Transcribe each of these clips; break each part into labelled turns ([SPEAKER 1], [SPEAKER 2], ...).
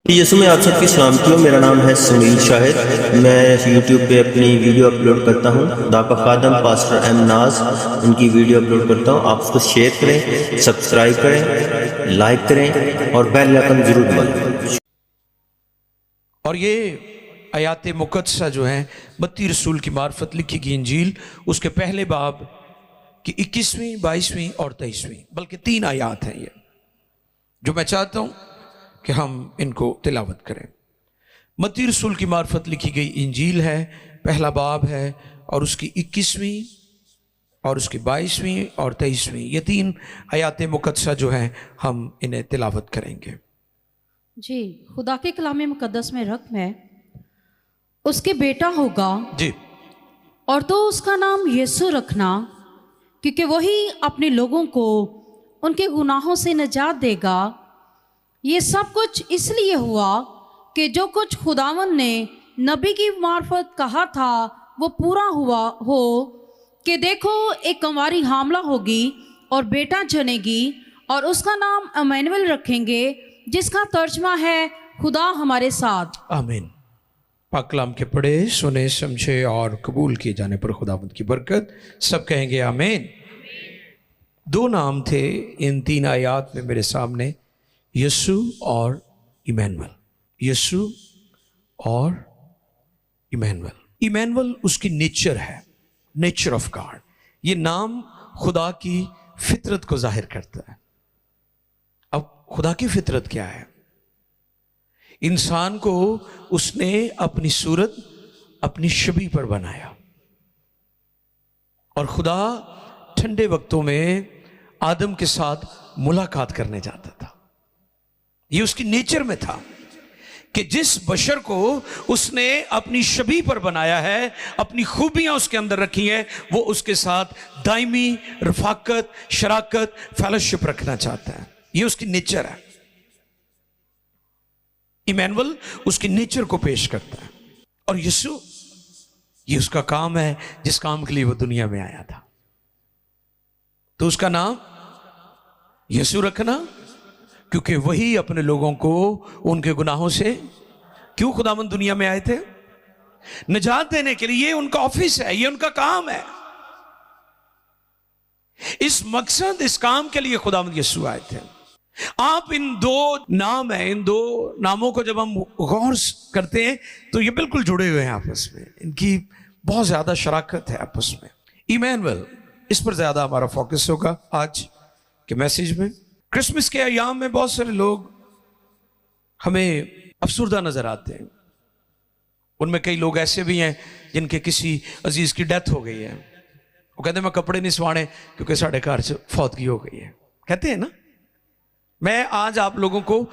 [SPEAKER 1] यसु में आप सबकी सलामती हो। मेरा नाम है सुनील शाहिद। मैं यूट्यूब पे अपनी वीडियो अपलोड करता हूँ। खुदा का खादम पास्टर एम नाज उनकी वीडियो अपलोड करता हूँ। आप उसको शेयर करें, सब्सक्राइब करें, लाइक करें और बेल आइकन जरूर दबाएं।
[SPEAKER 2] और ये आयात मुकद्दसा जो है मत्ती रसूल की मार्फत लिखी गई इंजील, उसके पहले बाब की 21वीं, 22वीं और 23वीं, बल्कि 3 आयात हैं ये, जो मैं चाहता हूं कि हम इनको तिलावत करें। मत्ती रसूल की मार्फत लिखी गई इंजील है, पहला बाब है और उसकी 21वीं और उसकी 22वीं और 23वीं, ये 3 आयात मुकद्दसा जो हैं हम इन्हें तिलावत करेंगे।
[SPEAKER 3] जी, खुदा के कलाम मुकद्दस में रकम है, उसके बेटा होगा
[SPEAKER 2] जी,
[SPEAKER 3] और तो उसका नाम यीशु रखना, क्योंकि वही अपने लोगों को उनके गुनाहों से निजात देगा। ये सब कुछ इसलिए हुआ कि जो कुछ खुदावन ने नबी की मार्फत कहा था वो पूरा हुआ हो, कि देखो एक कंवारी हामला होगी और बेटा जनेगी और उसका नाम इम्मानुएल रखेंगे, जिसका तर्जमा है खुदा हमारे साथ।
[SPEAKER 2] आमीन। पाक कलाम के पढ़े, सुने, समझे और कबूल किए जाने पर खुदावंद की बरकत। सब कहेंगे आमीन। 2 नाम थे इन 3 आयात में मेरे सामने, यीशु और इम्मानुएल। यीशु और इम्मानुएल। इम्मानुएल उसकी नेचर है, नेचर ऑफ गॉड। ये नाम खुदा की फितरत को जाहिर करता है। अब खुदा की फितरत क्या है? इंसान को उसने अपनी सूरत, अपनी शबी पर बनाया। और खुदा ठंडे वक्तों में आदम के साथ मुलाकात करने जाता था। ये उसकी नेचर में था कि जिस बशर को उसने अपनी शबी पर बनाया है, अपनी खूबियां उसके अंदर रखी हैं, वो उसके साथ दायमी रफाकत, शराकत, फेलोशिप रखना चाहता है। ये उसकी नेचर है। इम्मानुएल उसकी नेचर को पेश करता है। और यीशु, ये उसका काम है जिस काम के लिए वो दुनिया में आया था। तो उसका नाम यीशु रखना, क्योंकि वही अपने लोगों को उनके गुनाहों से, क्यों खुदावंद दुनिया में आए थे? निजात देने के लिए। ये उनका ऑफिस है, ये उनका काम है। इस मकसद, इस काम के लिए खुदावंद यीशु आए थे। आप इन 2 नाम हैं, इन 2 नामों को जब हम गौर करते हैं तो ये बिल्कुल जुड़े हुए हैं आपस में। इनकी बहुत ज्यादा शराकत है आपस में। इम्मानुएल, इस पर ज्यादा हमारा फोकस होगा आज के मैसेज में। क्रिसमस के अयाम में बहुत सारे लोग हमें अफसुर्दा नजर आते हैं। उनमें कई लोग ऐसे भी हैं जिनके किसी अजीज की डेथ हो गई है। वो कहते हैं मैं कपड़े नहीं सवाने क्योंकि साढ़े घर से फौतगी हो गई है। कहते हैं ना। मैं आज आप लोगों को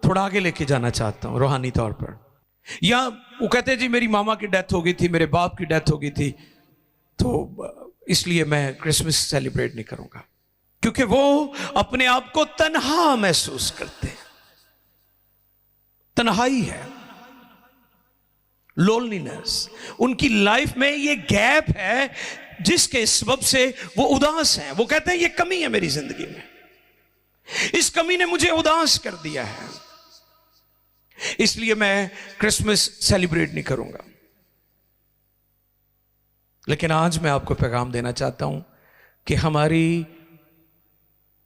[SPEAKER 2] थोड़ा आगे लेके जाना चाहता हूं रूहानी तौर पर। या वो कहते हैं जी मेरी मामा की डेथ हो गई थी, मेरे बाप की डेथ हो गई थी, तो इसलिए मैं क्रिसमस सेलिब्रेट नहीं करूंगा। क्योंकि वो अपने आप को तन्हा महसूस करते हैं। तन्हाई है, लोनलीनेस उनकी लाइफ में। ये गैप है जिसके सबब से वो उदास हैं। वो कहते हैं ये कमी है मेरी जिंदगी में, इस कमी ने मुझे उदास कर दिया है, इसलिए मैं क्रिसमस सेलिब्रेट नहीं करूंगा। लेकिन आज मैं आपको पैगाम देना चाहता हूं कि हमारी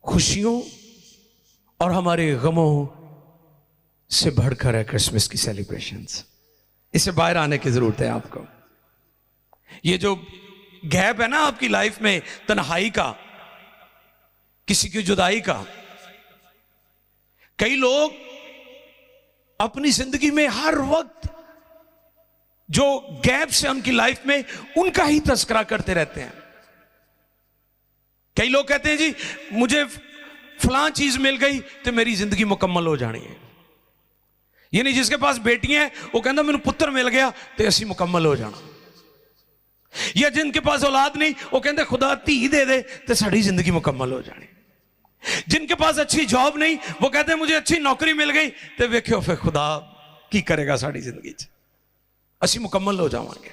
[SPEAKER 2] खुशियों और हमारे गमों से बढ़कर है क्रिसमस की सेलिब्रेशंस। इससे बाहर आने की जरूरत है आपको। ये जो गैप है ना आपकी लाइफ में, तन्हाई का, किसी की जुदाई का। कई लोग अपनी जिंदगी में हर वक्त जो गैप्स है उनकी लाइफ में, उनका ही तस्करा करते रहते हैं। कई लोग कहते हैं जी मुझे फलां चीज मिल गई तो मेरी जिंदगी मुकम्मल हो जानी है। ये नहीं, जिसके पास बेटियां हैं वो कहता मैंने पुत्र मिल गया तो असी मुकम्मल हो जाना। या जिनके पास औलाद नहीं वो कहते खुदा धी दे दे तो साड़ी जिंदगी मुकम्मल हो जानी। जिनके पास अच्छी जॉब नहीं वो कहते मुझे अच्छी नौकरी मिल गई तो वेख्यो फिर खुदा की करेगा साड़ी जिंदगी च, असी मुकम्मल हो जावांगे।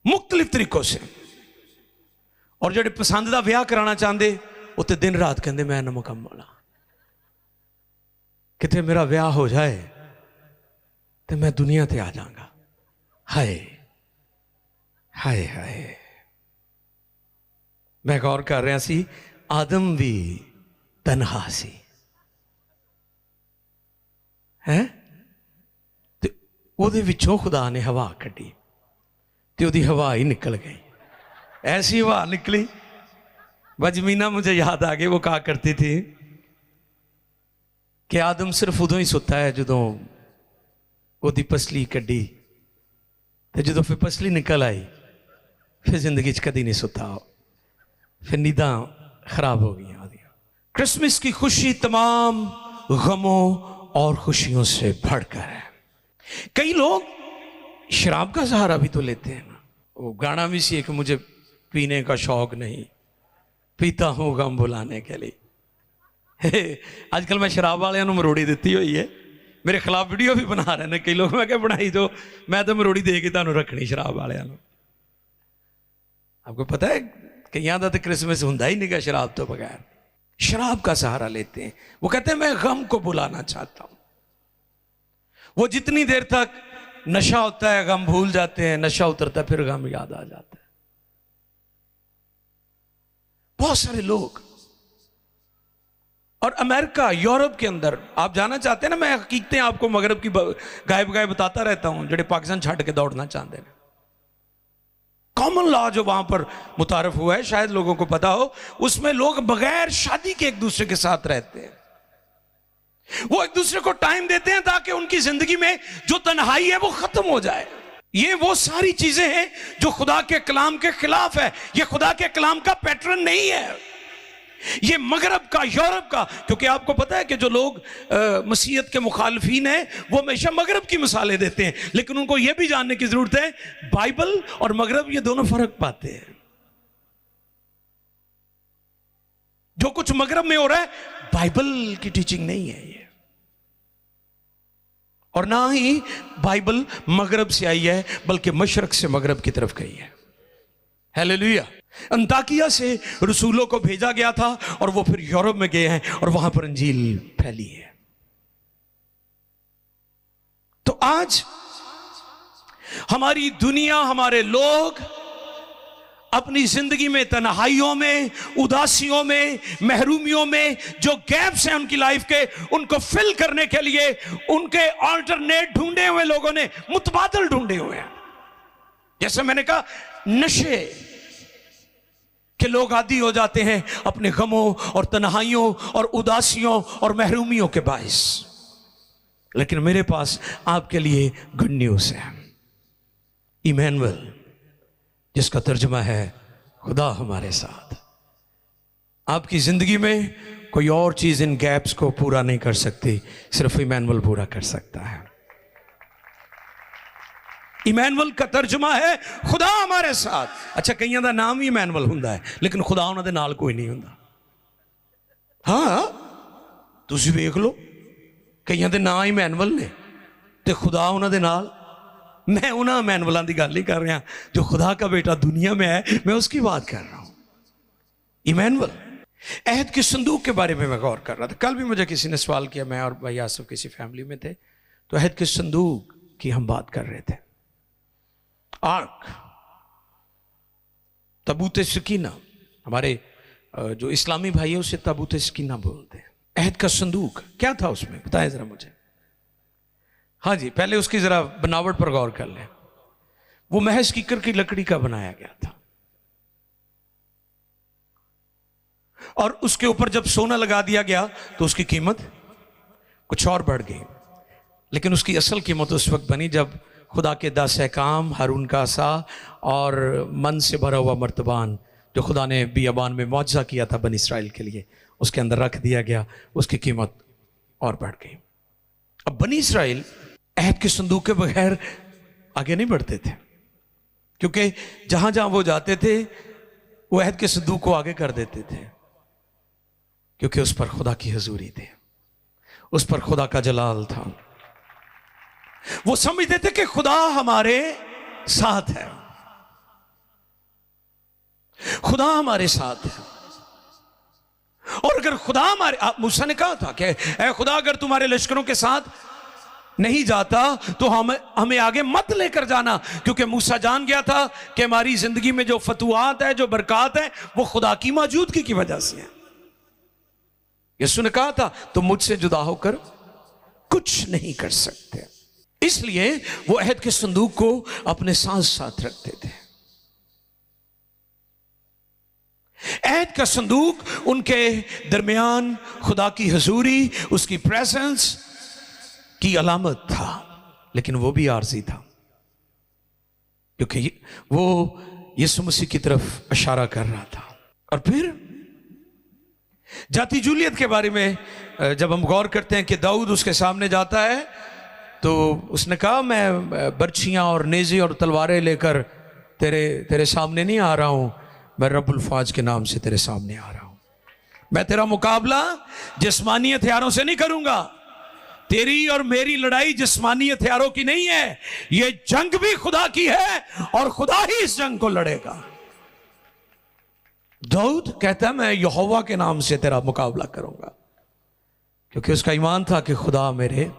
[SPEAKER 2] मुख्तलिफ तरीकों से। और जो पसंद का विआह कराना चाहते वो तो दिन रात कहते मैं ना मुकम्मल हाँ। किते मेरा ब्याह हो जाए तो मैं दुनिया ते आ जाऊंगा। हाय हाय हाय, मैं गौर कर रहा सी, आदम भी तन्हा सी है, ते ओदे विचों खुदा ने हवा कड्डी ते ओदी हवा ही निकल गई। ऐसी हवा निकली, बजमीना मुझे याद आ गई, वो कहा करती थी कि आदम सिर्फ उदों ही सुता है जदों ओदी पसली कड्डी, ते जदों फिर पसली निकल आई फिर जिंदगी च कदी नहीं सुता, फिर नींदां खराब हो गई। क्रिसमस की खुशी तमाम गमों और खुशियों से बढ़कर है। कई लोग शराब का सहारा भी तो लेते हैं ना। वो गाना भी सी है कि मुझे पीने का शौक नहीं, पीता हूं गम भुलाने के लिए। आजकल मैं शराब वाले मरोड़ी दी हुई है, मेरे खिलाफ वीडियो भी बना रहे हैं कई लोग। मैं क्या बनाई दो, मैं तो मरोड़ी दे के तुहानू रखनी शराब वाले। आपको पता है कईयां दा तो क्रिसमस हुंदा ही नहीं गा शराब तो बगैर। शराब का सहारा लेते हैं। वो कहते हैं मैं गम को बुलाना चाहता हूं। वो जितनी देर तक नशा होता है गम भूल जाते हैं, नशा उतरता है फिर गम याद आ जाता है। बहुत सारे लोग, और अमेरिका यूरोप के अंदर आप जाना चाहते हैं ना, मैं हकीकतें आपको मगरब की गायब गायब बताता रहता हूं, जेडे पाकिस्तान छड़ के दौड़ना चाहते हैं। कॉमन लॉ जो वहां पर मुतारफ हुआ है, शायद लोगों को पता हो, उसमें लोग बगैर शादी के एक दूसरे के साथ रहते हैं। वो एक दूसरे को टाइम देते हैं ताकि उनकी जिंदगी में जो तन्हाई है वो खत्म हो जाए। ये वो सारी चीजें हैं जो खुदा के कलाम के खिलाफ है। ये खुदा के कलाम का पैटर्न नहीं है, ये मगरब का, यूरोप का। क्योंकि आपको पता है कि जो लोग मसीहत के मुखालफीन हैं वो हमेशा मगरब की मिसालें देते हैं, लेकिन उनको यह भी जानने की जरूरत है बाइबल और मगरब ये दोनों फर्क पाते हैं। जो कुछ मगरब में हो रहा है बाइबल की टीचिंग नहीं है ये, और ना ही बाइबल मगरब से आई है बल्कि मशरक से मगरब की तरफ गई है। हालेलुया। अंताकिया से रसूलों को भेजा गया था और वो फिर यूरोप में गए हैं और वहां पर इंजील फैली है। तो आज हमारी दुनिया, हमारे लोग अपनी जिंदगी में तन्हाइयों में, उदासियों में, महरूमियों में जो गैप्स हैं उनकी लाइफ के, उनको फिल करने के लिए उनके अल्टरनेट ढूंढे हुए लोगों ने मुतबादल ढूंढे हुए हैं। जैसे मैंने कहा, नशे के लोग आदी हो जाते हैं अपने गमों और तन्हाइयों और उदासियों और महरूमियों के बाइस। लेकिन मेरे पास आपके लिए गुड न्यूज है। इमैनुअल, जिसका तर्जुमा है खुदा हमारे साथ। आपकी जिंदगी में कोई और चीज इन गैप्स को पूरा नहीं कर सकती, सिर्फ इमैनुअल पूरा कर सकता है। इमैनुअल का तर्जुमा है खुदा हमारे साथ। अच्छा, कईयां दा नाम ही इमैनुअल हुंदा है लेकिन खुदा उन्हां दे नाल कोई नहीं हुंदा। हाँ, तुसी वेख लो, कईयां दे नाम इमैनुअल ने ते खुदा उन्हां दे नाल। मैं उन्हां इमैनुअलां दी गल नहीं कर रहा जो खुदा का बेटा दुनिया में है, मैं उसकी बात कर रहा हूं। इमैनुअल, अहद के संदूक के बारे में मैं गौर कर रहा था। कल भी मुझे किसी ने सवाल किया, मैं और भाई आसिफ किसी फैमिली में थे तो अहद के संदूक की हम बात कर रहे थे। आर्क, तबूत सकीना, हमारे जो इस्लामी भाई है उसे तबूत सकीना बोलते हैं। अहद का संदूक क्या था उसमें, बताएं जरा मुझे। हाँ जी, पहले उसकी जरा बनावट पर गौर कर लें। वो महज कीकर की लकड़ी का बनाया गया था और उसके ऊपर जब सोना लगा दिया गया तो उसकी कीमत कुछ और बढ़ गई। लेकिन उसकी असल कीमत उस वक्त बनी जब खुदा के 10 अहकाम, हारून का असा और मन से भरा हुआ मर्तबान जो खुदा ने बियाबान में मौजज़ा किया था बनी इसराइल के लिए, उसके अंदर रख दिया गया। उसकी कीमत और बढ़ गई। अब बनी इसराइल अहद के संदूक के बगैर आगे नहीं बढ़ते थे, क्योंकि जहां जहां वो जाते थे वो अहद के संदूक को आगे कर देते थे, क्योंकि उस पर खुदा की हुजूरी थी, उस पर खुदा का जलाल था। वो समझते थे कि खुदा हमारे साथ है, खुदा हमारे साथ है। और अगर खुदा मूसा ने कहा था कि ऐ खुदा अगर तुम्हारे लश्करों के साथ नहीं जाता तो हमें आगे मत लेकर जाना, क्योंकि मूसा जान गया था कि हमारी जिंदगी में जो फतुआत है, जो बरकत है, वो खुदा की मौजूदगी की वजह से है। यीशु ने कहा था तुम मुझसे जुदा होकर कुछ नहीं कर सकते, इसलिए वो अहद के संदूक को अपने साथ साथ रखते थे। अहद का संदूक उनके दरमियान खुदा की हजूरी, उसकी प्रेजेंस की अलामत था, लेकिन वो भी आर्जी था, क्योंकि वो यीशु मसीह की तरफ इशारा कर रहा था। और फिर जाति जूलियत के बारे में जब हम गौर करते हैं कि दाऊद उसके सामने जाता है तो उसने कहा मैं बर्छियां और नेज़े और तलवारें लेकर तेरे सामने नहीं आ रहा हूं, मैं रब्बुल फाज के नाम से तेरे सामने आ रहा हूं। मैं तेरा मुकाबला जिस्मानी हथियारों से नहीं करूंगा। तेरी और मेरी लड़ाई जिस्मानी हथियारों की नहीं है, ये जंग भी खुदा की है और खुदा ही इस जंग को लड़ेगा। दाऊद कहता है मैं यहोवा के नाम से तेरा मुकाबला करूंगा, क्योंकि उसका ईमान था कि खुदा मेरे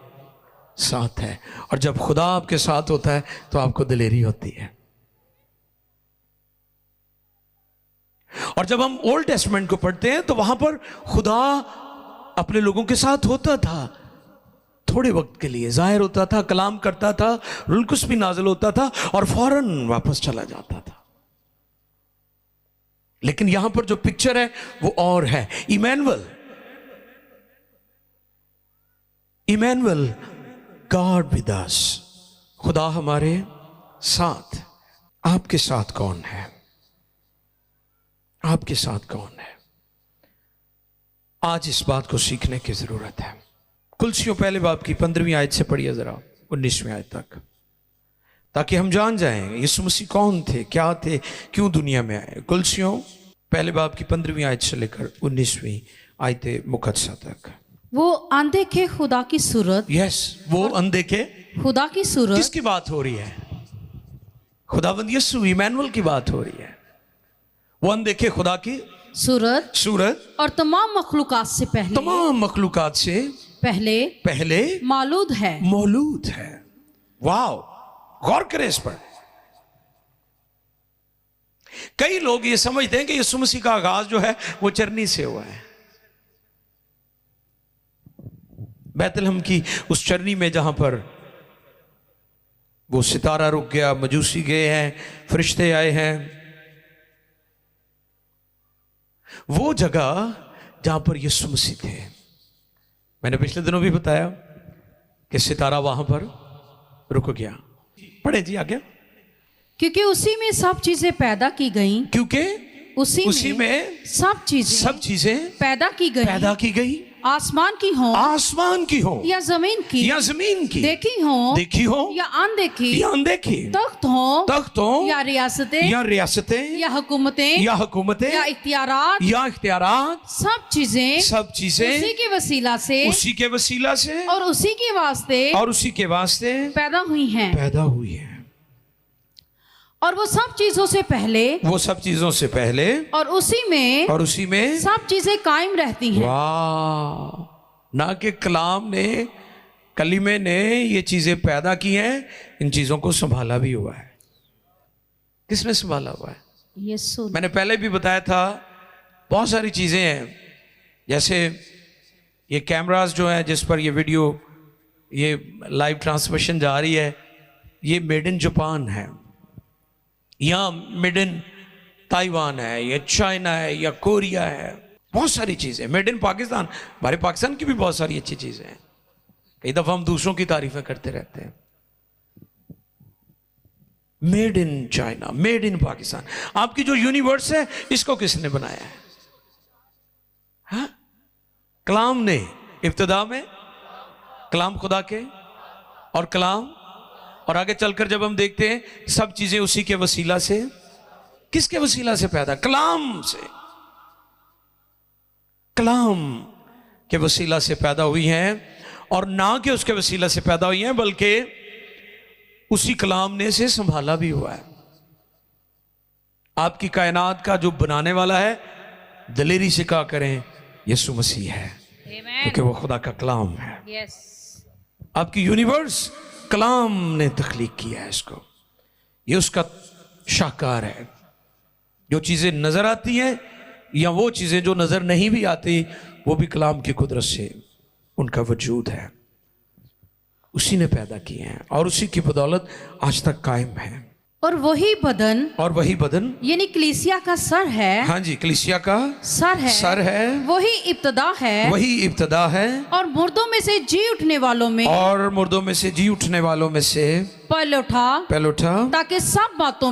[SPEAKER 2] साथ है, और जब खुदा आपके साथ होता है तो आपको दिलेरी होती है। और जब हम ओल्ड टेस्टमेंट को पढ़ते हैं तो वहां पर खुदा अपने लोगों के साथ होता था, थोड़े वक्त के लिए जाहिर होता था, कलाम करता था, रूह कुछ भी नाजिल होता था और फौरन वापस चला जाता था। लेकिन यहां पर जो पिक्चर है वो और है। इमैनुअल, गॉड विद अस, खुदा हमारे साथ। आपके साथ कौन है? आपके साथ कौन है? आज इस बात को सीखने की जरूरत है। कुलसियों पहले बाब की 15वीं आयत से पढ़िए जरा 19वीं आयत तक, ताकि हम जान जाएं यीशु मसीह कौन थे, क्या थे, क्यों दुनिया में आए। कुलसियों पहले बाब की 15वीं आयत से लेकर 19वीं आयत मुकद्दसा तक।
[SPEAKER 3] वो अंधे के खुदा की सूरत,
[SPEAKER 2] वो अंधे के
[SPEAKER 3] खुदा की सूरत,
[SPEAKER 2] किसकी बात हो रही है? खुदावंद यीशु इमैनुअल की बात हो रही है। वो अंधे के खुदा की सूरत
[SPEAKER 3] और तमाम मखलूकात से पहले,
[SPEAKER 2] तमाम मखलूकात से पहले
[SPEAKER 3] मौजूद है।
[SPEAKER 2] वाओ, गौर करें इस पर। कई लोग ये समझते हैं कि यीशु मसीह का आगाज जो है वो चरनी से हुआ है। बैतलहम की उस चरनी में जहां पर वो सितारा रुक गया, मजूसी गए हैं, फरिश्ते आए हैं, वो जगह जहां पर यीशु मसीह थे। मैंने पिछले दिनों भी बताया कि सितारा वहां पर रुक गया। पढ़े जी आगे।
[SPEAKER 3] क्योंकि उसी में सब चीजें पैदा की गईं,
[SPEAKER 2] क्योंकि उसी में
[SPEAKER 3] सब चीजें पैदा की गई, आसमान की हो या जमीन की, देखी हो या अनदेखी, तख्त हो या रियासतें या हुकूमतें या इख्तियारात, सब चीजें उसी के वसीला से और उसी के वास्ते पैदा हुई हैं। और वो सब चीजों से पहले और उसी में सब चीजें कायम रहती हैं।
[SPEAKER 2] वाह, ना कि कलीमे ने ये चीजें पैदा की हैं, इन चीजों को संभाला भी हुआ है। किसने संभाला हुआ है?
[SPEAKER 3] यीशु।
[SPEAKER 2] मैंने पहले भी बताया था बहुत सारी चीजें हैं, जैसे ये कैमरास जो हैं जिस पर ये वीडियो, ये लाइव ट्रांसमिशन जा रही है, ये मेड इन जापान है, या मेड इन ताइवान है, या चाइना है, या कोरिया है, बहुत सारी चीजें। मेड इन पाकिस्तान, हमारे पाकिस्तान की भी बहुत सारी अच्छी चीजें हैं। कई दफा हम दूसरों की तारीफें करते रहते हैं। Made in China, made in Pakistan. आपकी जो यूनिवर्स है इसको किसने बनाया है? हाँ? कलाम ने। इब्तिदा में कलाम खुदा के, और कलाम, और आगे चलकर जब हम देखते हैं सब चीजें उसी के वसीला से, किसके वसीला से पैदा? कलाम से, कलाम के वसीला से पैदा हुई हैं, और ना कि उसके वसीला से पैदा हुई हैं बल्कि उसी कलाम ने से संभाला भी हुआ है। आपकी कायनात का जो बनाने वाला है, दिलेरी से कहा करें यीशु मसीह है,
[SPEAKER 3] Amen.
[SPEAKER 2] क्योंकि वो खुदा का कलाम है।
[SPEAKER 3] Yes.
[SPEAKER 2] आपकी यूनिवर्स कलाम ने तख्लीक किया है इसको, ये उसका शाहकार है। जो चीजें नजर आती हैं या वो चीजें जो नजर नहीं भी आती, वो भी कलाम की कुदरत से उनका वजूद है, उसी ने पैदा किए हैं और उसी की बदौलत आज तक कायम है।
[SPEAKER 3] और वही बदन
[SPEAKER 2] और वही बदन,
[SPEAKER 3] यानी कलीसिया का सर है,
[SPEAKER 2] हाँ जी, कलीसिया का सर है,
[SPEAKER 3] वही इब्तदा है,
[SPEAKER 2] वही इब्तदा है,
[SPEAKER 3] और मुर्दों में से जी उठने वालों में
[SPEAKER 2] और मुर्दों में से जी उठने वालों में से
[SPEAKER 3] पहले
[SPEAKER 2] उठा,
[SPEAKER 3] ताकि सब बातों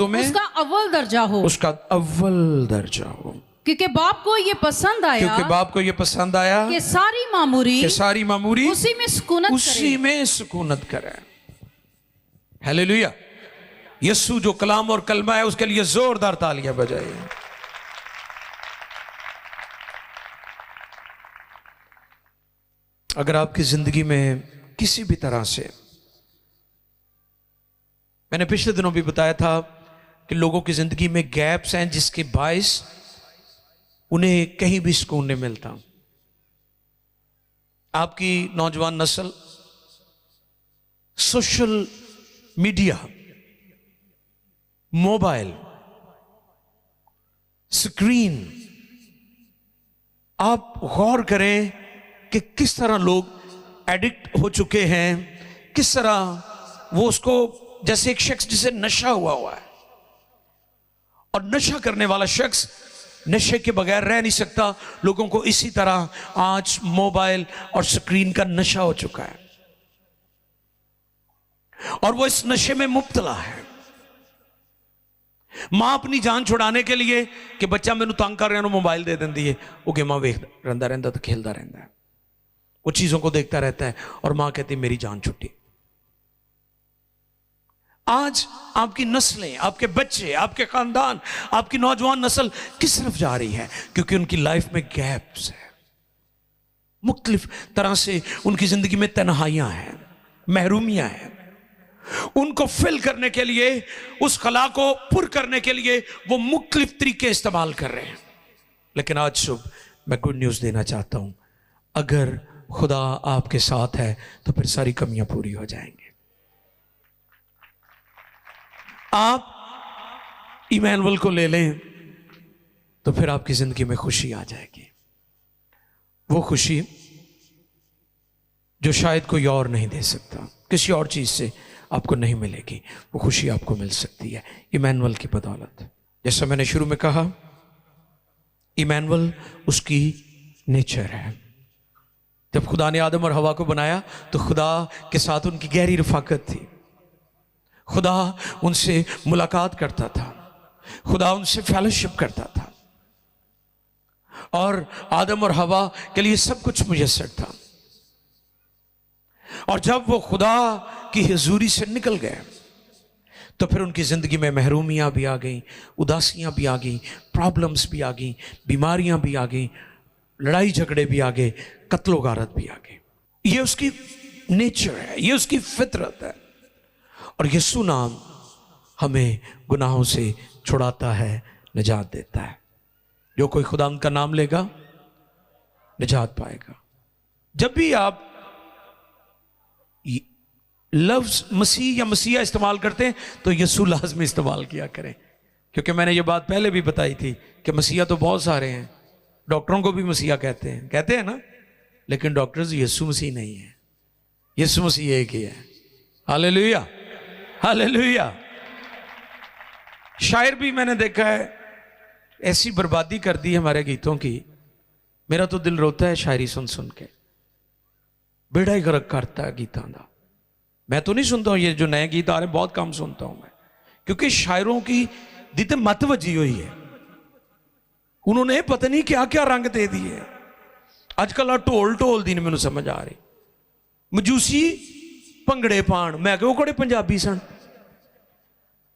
[SPEAKER 3] में उसका अव्वल दर्जा हो,
[SPEAKER 2] उसका अव्वल दर्जा हो।
[SPEAKER 3] क्योंकि बाप को ये पसंद आया,
[SPEAKER 2] क्योंकि बाप को ये पसंद आया
[SPEAKER 3] कि सारी मामूरी
[SPEAKER 2] उसी में सुकूनत करे। हालेलुया। यीशु जो कलाम और कलमा है, उसके लिए जोरदार तालियां बजाइए। अगर आपकी जिंदगी में किसी भी तरह से, मैंने पिछले दिनों भी बताया था कि लोगों की जिंदगी में गैप्स हैं जिसके बायस उन्हें कहीं भी सुकून नहीं मिलता। आपकी नौजवान नस्ल सोशल मीडिया, मोबाइल, स्क्रीन, आप गौर करें कि किस तरह लोग एडिक्ट हो चुके हैं, किस तरह वो उसको, जैसे एक शख्स जिसे नशा हुआ है, और नशा करने वाला शख्स नशे के बगैर रह नहीं सकता। लोगों को इसी तरह आज मोबाइल और स्क्रीन का नशा हो चुका है और वो इस नशे में मुब्तला है। मां अपनी जान छुड़ाने के लिए कि बच्चा मैनू तंग कर रहा है, मोबाइल दे देती है, वो गेमा वेख रहा तो खेलता रहता है, वो चीजों को देखता रहता है, और मां कहती मेरी जान छुट्टी। आज आपकी नस्लें, आपके बच्चे, आपके खानदान, आपकी नौजवान नस्ल किस तरफ जा रही है? क्योंकि उनकी लाइफ में गैप्स है, मुख्तलिफ तरह से उनकी जिंदगी में तन्हाइयां हैं, महरूमियां हैं। उनको फिल करने के लिए, उस खला को पुर करने के लिए वो मुख्तलिफ तरीके इस्तेमाल कर रहे हैं। लेकिन आज सुबह मैं गुड न्यूज़ देना चाहता हूं, अगर खुदा आपके साथ है तो फिर सारी कमियां पूरी हो जाएंगी। आप इमैनुअल को ले लें तो फिर आपकी जिंदगी में खुशी आ जाएगी, वो खुशी जो शायद कोई और नहीं दे सकता, किसी और चीज से आपको नहीं मिलेगी। वो खुशी आपको मिल सकती है इमैनुअल की बदौलत। जैसा मैंने शुरू में कहा, इमैनुअल उसकी नेचर है। जब खुदा ने आदम और हवा को बनाया तो खुदा के साथ उनकी गहरी रफाकत थी, खुदा उनसे मुलाकात करता था, खुदा उनसे फेलोशिप करता था, और आदम और हवा के लिए सब कुछ मुयस्सर था। और जब वो खुदा की हुजूरी से निकल गए तो फिर उनकी जिंदगी में महरूमियां भी आ गई, उदासियां भी आ गई, प्रॉब्लम्स भी आ गई, बीमारियां भी आ गई, लड़ाई झगड़े भी आ गए, कत्लो गारत भी आ गए। ये उसकी नेचर है, ये उसकी फितरत है। और यीशु नाम हमें गुनाहों से छुड़ाता है, निजात देता है। जो कोई खुदा उनका नाम लेगा निजात पाएगा। जब भी आप लफ्ज मसीह या मसीहा इस्तेमाल करते हैं तो यीशु लाजमी इस्तेमाल किया करें, क्योंकि मैंने ये बात पहले भी बताई थी कि मसीहा तो बहुत सारे हैं। डॉक्टरों को भी मसीहा कहते हैं ना, लेकिन डॉक्टर्स यीशु मसीह नहीं है, यीशु मसीह एक ही है। Hallelujah, hallelujah. शायर भी मैंने देखा है, ऐसी बर्बादी कर दी है हमारे गीतों की, मेरा तो दिल रोता है शायरी सुन सुन के। बेड़ा ही गर्क करता है गीतां दा। मैं तो नहीं सुनता हूं ये जो नए गीत आ रहे, बहुत कम सुनता हूं मैं, क्योंकि शायरों की दी ते मत वजी हुई है। उन्होंने पता नहीं क्या क्या रंग दे दिए। अजकल ढोल दी नहीं मैनू समझ आ रही। मजूसी भंगड़े पाण, मैं क्यों कोड़े पंजाबी सन,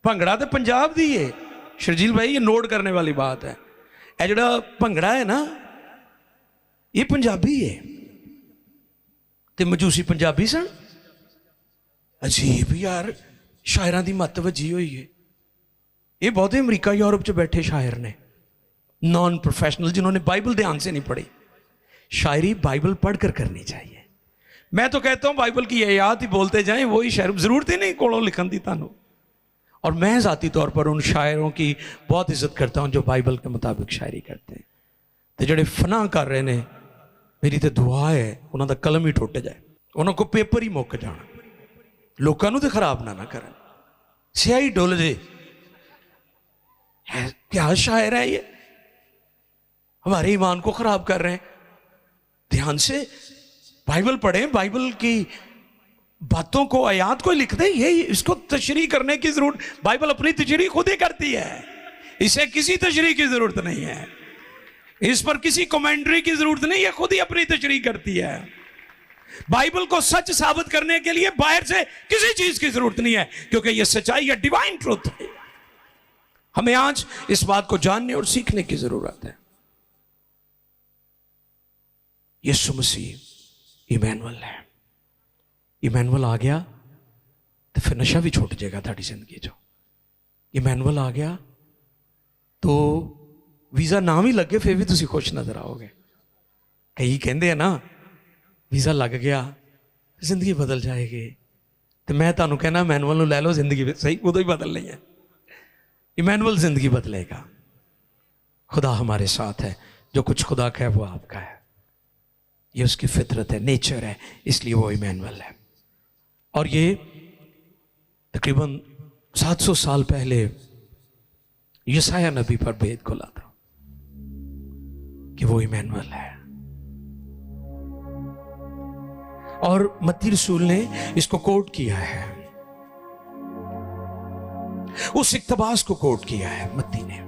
[SPEAKER 2] भंगड़ा तो पंजाब दी है। शर्जील भाई ये नोट करने वाली बात है, यह जोड़ा भंगड़ा है ना ये पंजाबी है, ते मजूसी पंजाबी सन। अजीब यार, शायरां दी मत वजी हुई है। ये बहुते अमरीका यूरोप च बैठे शायर ने, नॉन प्रोफेशनल जिन्होंने बाइबल ध्यान से नहीं पढ़ी, शायरी बाइबल पढ़कर करनी चाहिए। मैं तो कहता हूं बाइबल की आयत ही बोलते जाएं, वही शायर, जरूरत ही नहीं कोड़ों लिखन दी तानू। और मैं ज़ाती तौर पर उन शायरों की बहुत इज्जत करता हूं जो बाइबल के मुताबिक शायरी करते हैं। तो ਜਿਹੜੇ फना कर रहे ने, मेरी तो दुआ है उन्होंने कलम ही टुट जाए, उन्होंने को पेपर ही मुक जाए, लोगों को तो खराब ना करन, स्याही डुल जे। क्या शायर है ये, हमारे ईमान को खराब कर रहे हैं। ध्यान से बाइबल पढ़ें, बाइबल की बातों को, आयात को लिख दे, ये इसको तशरीह करने की जरूरत, बाइबल अपनी तशरीह खुद ही करती है, इसे किसी तशरीह की जरूरत नहीं है, इस पर किसी कमेंट्री की जरूरत नहीं है, खुद ही अपनी तशरीह करती है। बाइबल को सच साबित करने के लिए बाहर से किसी चीज की जरूरत नहीं है, क्योंकि यह सच्चाई है, डिवाइन ट्रूथ है। हमें आज इस बात को जानने और सीखने की जरूरत है। यीशु मसीह इमैनुअल है। इमैनुअल आ गया तो फिर नशा भी छूट जाएगा थाड़ी जिंदगी चो। इमैनुअल आ गया तो वीजा ना भी लगे फिर भी तुम खुश नजर आओगे। कई कहते हैं ना वीजा लग गया जिंदगी बदल जाएगी, तो मैं तुहानू कहना इमैनुअल लै लो, जिंदगी सही उदो ही बदलनी है। इमैनुअल जिंदगी बदलेगा। खुदा हमारे साथ है, जो कुछ खुदा का है वो आपका है, ये उसकी फितरत है, नेचर है, इसलिए वो इमैनुअल है। और ये तकरीबन 700 साल पहले यशाया नबी पर भेद खुला था कि वो इमैनुअल है। और मत्ती रसूल ने इसको कोट किया है, उस इक्तबास को कोट किया है मत्ती ने,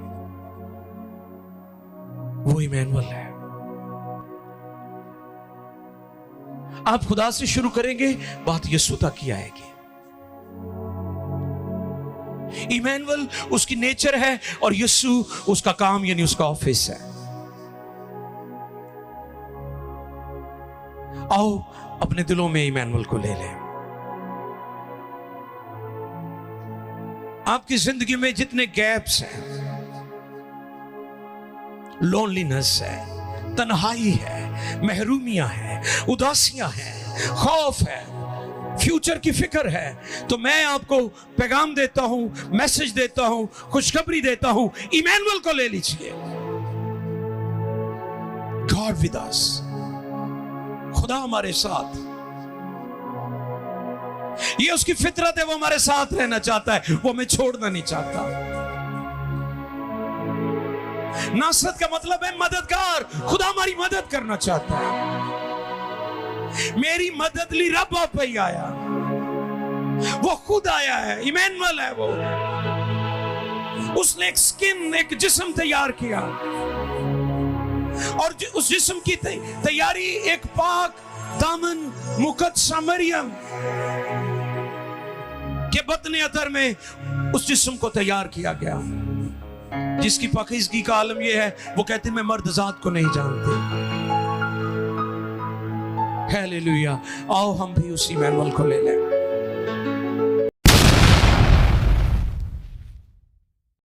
[SPEAKER 2] वो इमैनुअल है। आप खुदा से शुरू करेंगे, बात यीशु तक ही आएगी। इमैनुअल उसकी नेचर है और यीशु उसका काम यानी उसका ऑफिस है। आओ अपने दिलों में इमैनुअल को ले लें। आपकी जिंदगी में जितने गैप्स हैं, लोनलीनेस है, तन्हाई है, महरूमियां हैं, उदासियां हैं, खौफ है, फ्यूचर की फिक्र है, तो मैं आपको पैगाम देता हूं, मैसेज देता हूं, खुशखबरी देता हूं, इमैनुअल को ले लीजिए। गॉड विद अस, खुदा हमारे साथ, ये उसकी फितरत है, वो हमारे साथ रहना चाहता है, वो हमें छोड़ना नहीं चाहता। नासरत का मतलब है मददगार, खुदा हमारी मदद करना चाहता है। मेरी मदद ली रब आप ही आया, वो खुद आया है, इमैनुअल है वो। उसने एक स्किन, एक जिस्म तैयार किया और उस जिस्म की तैयारी एक पाक दामन मुकद्दसा मरियम के बतन अतर में उस जिस्म को तैयार किया गया, जिसकी पाकीज़गी का आलम यह है, वो कहते हैं मैं मर्द जात को नहीं जानती। हालेलुया। आओ हम भी उसी इमैनुअल को ले लें।